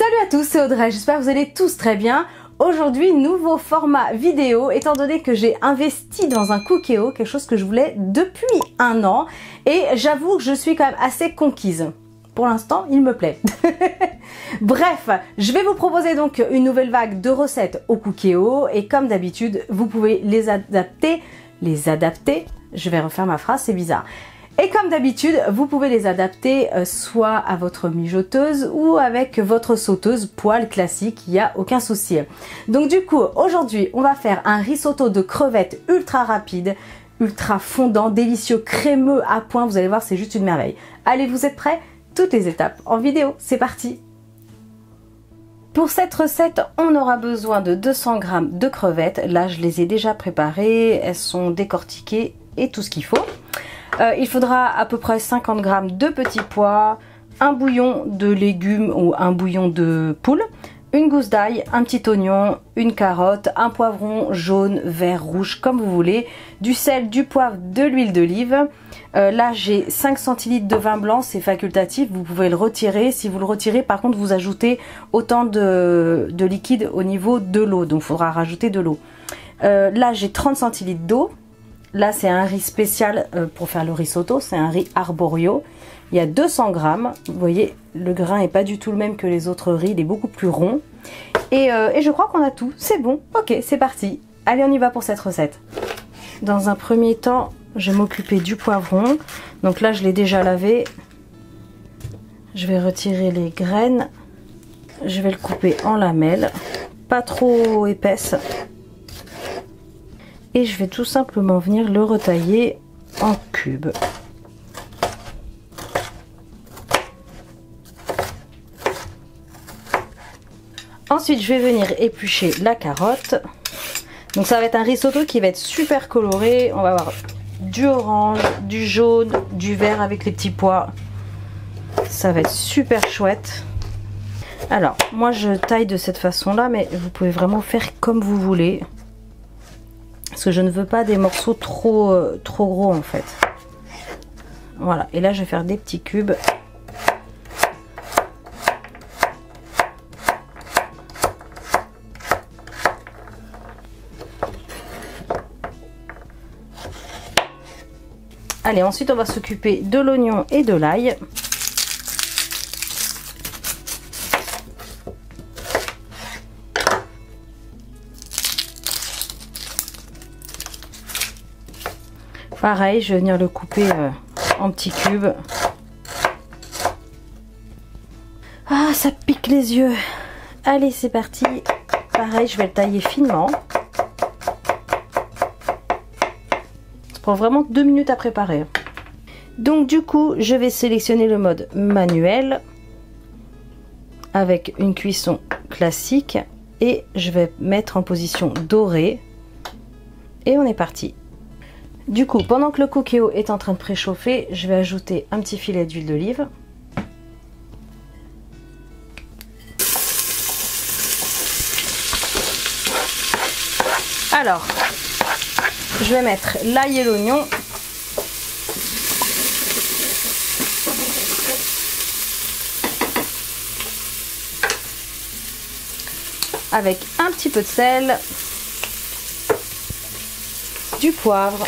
Salut à tous, c'est Audrey, j'espère que vous allez tous très bien. Aujourd'hui, nouveau format vidéo, étant donné que j'ai investi dans un Cookéo, quelque chose que je voulais depuis un an. Et j'avoue que je suis quand même assez conquise. Pour l'instant, il me plaît. Bref, je vais vous proposer donc une nouvelle vague de recettes au Cookéo. Et comme d'habitude, vous pouvez les adapter. Je vais refaire ma phrase, c'est bizarre. Et comme d'habitude, vous pouvez les adapter soit à votre mijoteuse ou avec votre sauteuse poêle classique, il n'y a aucun souci. Donc du coup, aujourd'hui, on va faire un risotto de crevettes ultra rapide, ultra fondant, délicieux, crémeux à point. Vous allez voir, c'est juste une merveille. Allez, vous êtes prêts? Toutes les étapes en vidéo, c'est parti! Pour cette recette, on aura besoin de 200 g de crevettes. Là, je les ai déjà préparées, elles sont décortiquées et tout ce qu'il faut. Il faudra à peu près 50 g de petits pois, un bouillon de légumes ou un bouillon de poule, une gousse d'ail, un petit oignon, une carotte, un poivron jaune, vert, rouge, comme vous voulez, du sel, du poivre, de l'huile d'olive. Là, j'ai 5 centilitres de vin blanc, c'est facultatif, vous pouvez le retirer. Si vous le retirez, par contre, vous ajoutez autant de liquide au niveau de l'eau, donc il faudra rajouter de l'eau. Là, j'ai 30 centilitres d'eau. Là, c'est un riz spécial pour faire le risotto, c'est un riz arborio. Il y a 200 g. Vous voyez, le grain n'est pas du tout le même que les autres riz, il est beaucoup plus rond. Et je crois qu'on a tout, c'est bon. Ok, c'est parti. Allez, on y va pour cette recette. Dans un premier temps, je vais m'occuper du poivron. Donc là, je l'ai déjà lavé. Je vais retirer les graines. Je vais le couper en lamelles, pas trop épaisses. Et je vais tout simplement venir le retailler en cubes. Ensuite, je vais venir éplucher la carotte. Donc ça va être un risotto qui va être super coloré. On va avoir du orange, du jaune, du vert avec les petits pois. Ça va être super chouette. Alors, moi je taille de cette façon-là, mais vous pouvez vraiment faire comme vous voulez. Parce que je ne veux pas des morceaux trop gros en fait. Voilà, et là je vais faire des petits cubes. Allez, ensuite on va s'occuper de l'oignon et de l'ail. Pareil, je vais venir le couper en petits cubes. Ah, ça pique les yeux. Allez, c'est parti. Pareil, je vais le tailler finement. Ça prend vraiment 2 minutes à préparer. Donc du coup, je vais sélectionner le mode manuel avec une cuisson classique et je vais mettre en position dorée. Et on est parti. Du coup, pendant que le Cookéo est en train de préchauffer, je vais ajouter un petit filet d'huile d'olive. Alors, je vais mettre l'ail et l'oignon. Avec un petit peu de sel, du poivre.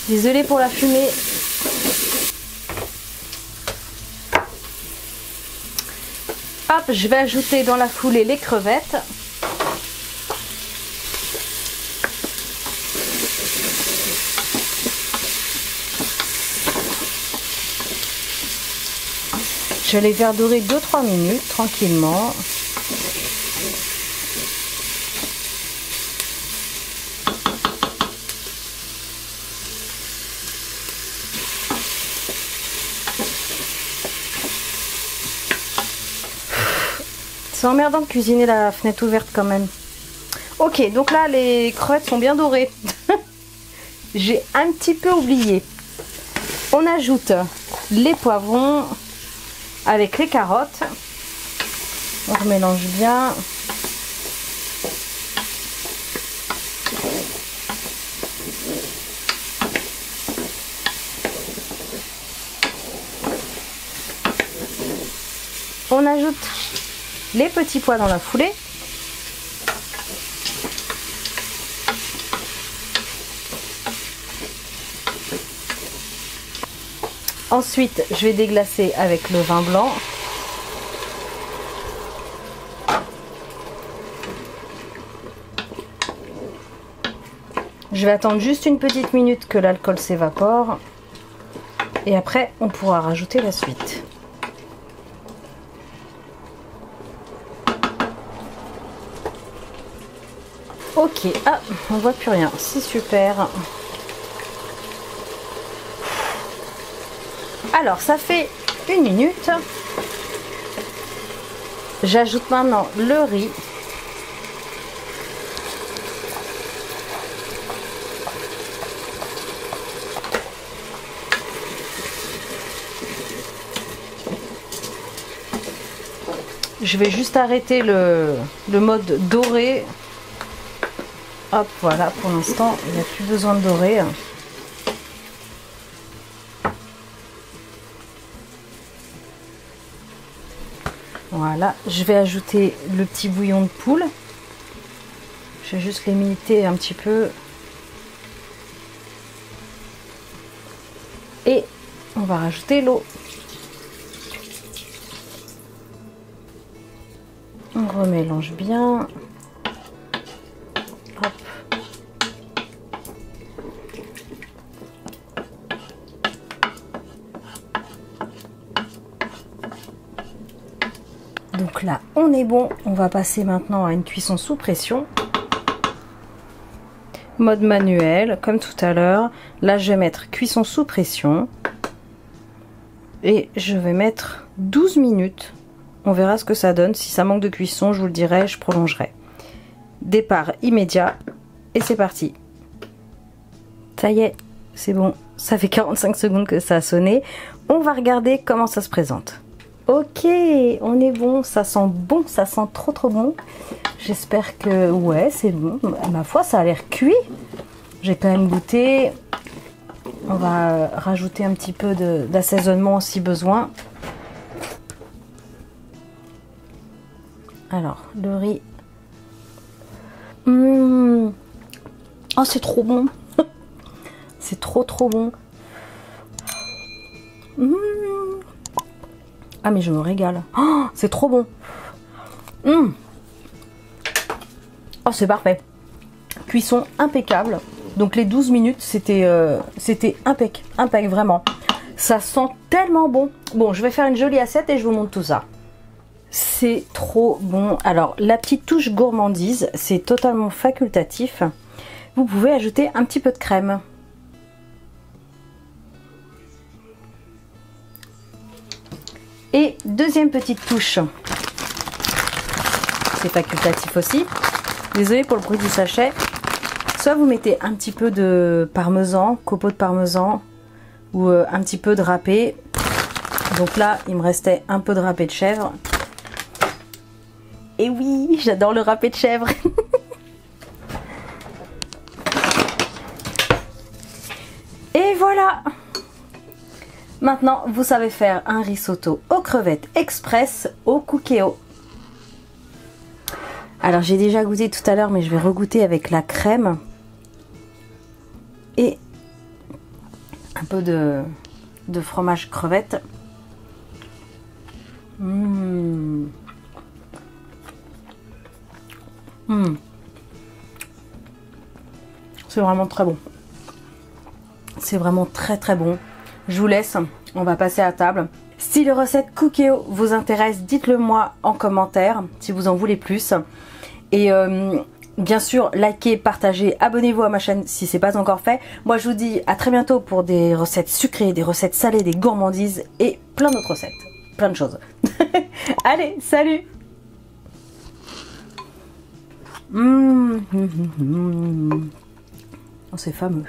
Désolée pour la fumée. Hop, je vais ajouter dans la foulée les crevettes. Je vais les faire dorer 2-3 minutes tranquillement. C'est emmerdant de cuisiner la fenêtre ouverte quand même. Ok, donc là les crevettes sont bien dorées. J'ai un petit peu oublié. On ajoute les poivrons avec les carottes. On mélange bien. On ajoute les petits pois dans la foulée. Ensuite, je vais déglacer avec le vin blanc. Je vais attendre juste une petite minute que l'alcool s'évapore. Et après, on pourra rajouter la suite. Ok, ah, on voit plus rien, c'est super. Alors, ça fait 1 minute. J'ajoute maintenant le riz. Je vais juste arrêter le mode doré. Hop, voilà, pour l'instant, il n'y a plus besoin de dorer. Voilà, je vais ajouter le petit bouillon de poule. Je vais juste l'imiter un petit peu. Et on va rajouter l'eau. On remélange bien. Hop. Donc là, on est bon. On va passer maintenant à une cuisson sous pression. Mode manuel, comme tout à l'heure. Là, je vais mettre cuisson sous pression. Et je vais mettre 12 minutes. On verra ce que ça donne. Si ça manque de cuisson, je vous le dirai, je prolongerai. Départ immédiat. Et c'est parti. Ça y est, c'est bon. Ça fait 45 secondes que ça a sonné. On va regarder comment ça se présente. Ok, on est bon. Ça sent bon, ça sent trop bon. J'espère que... ouais, c'est bon. Ma foi, ça a l'air cuit. J'ai quand même goûté. On va rajouter un petit peu d'assaisonnement si besoin. Alors, le riz. Oh, c'est trop bon. C'est trop bon. Ah, mais je me régale. Oh, c'est trop bon. Oh, c'est parfait. Cuisson impeccable. Donc les 12 minutes, c'était impec, vraiment. Ça sent tellement bon. Bon, je vais faire une jolie assiette et je vous montre tout ça. C'est trop bon. Alors, la petite touche gourmandise, c'est totalement facultatif. Vous pouvez ajouter un petit peu de crème. Et deuxième petite touche. C'est facultatif aussi. Désolée pour le bruit du sachet. Soit vous mettez un petit peu de parmesan, copeaux de parmesan, ou un petit peu de râpé. Donc là, il me restait un peu de râpé de chèvre. Et oui, j'adore le râpé de chèvre. Et voilà. Maintenant, vous savez faire un risotto aux crevettes express au Cookéo. Alors, j'ai déjà goûté tout à l'heure, mais je vais regoûter avec la crème. Et un peu de fromage crevette. C'est vraiment très bon. C'est vraiment très bon. Je vous laisse, on va passer à table. Si les recettes Cookéo vous intéressent, dites-le moi en commentaire si vous en voulez plus. Et bien sûr, likez, partagez, abonnez-vous à ma chaîne si ce n'est pas encore fait. Moi, je vous dis à très bientôt pour des recettes sucrées, des recettes salées, des gourmandises et plein d'autres recettes. Plein de choses. Allez, salut! Oh, c'est fameux.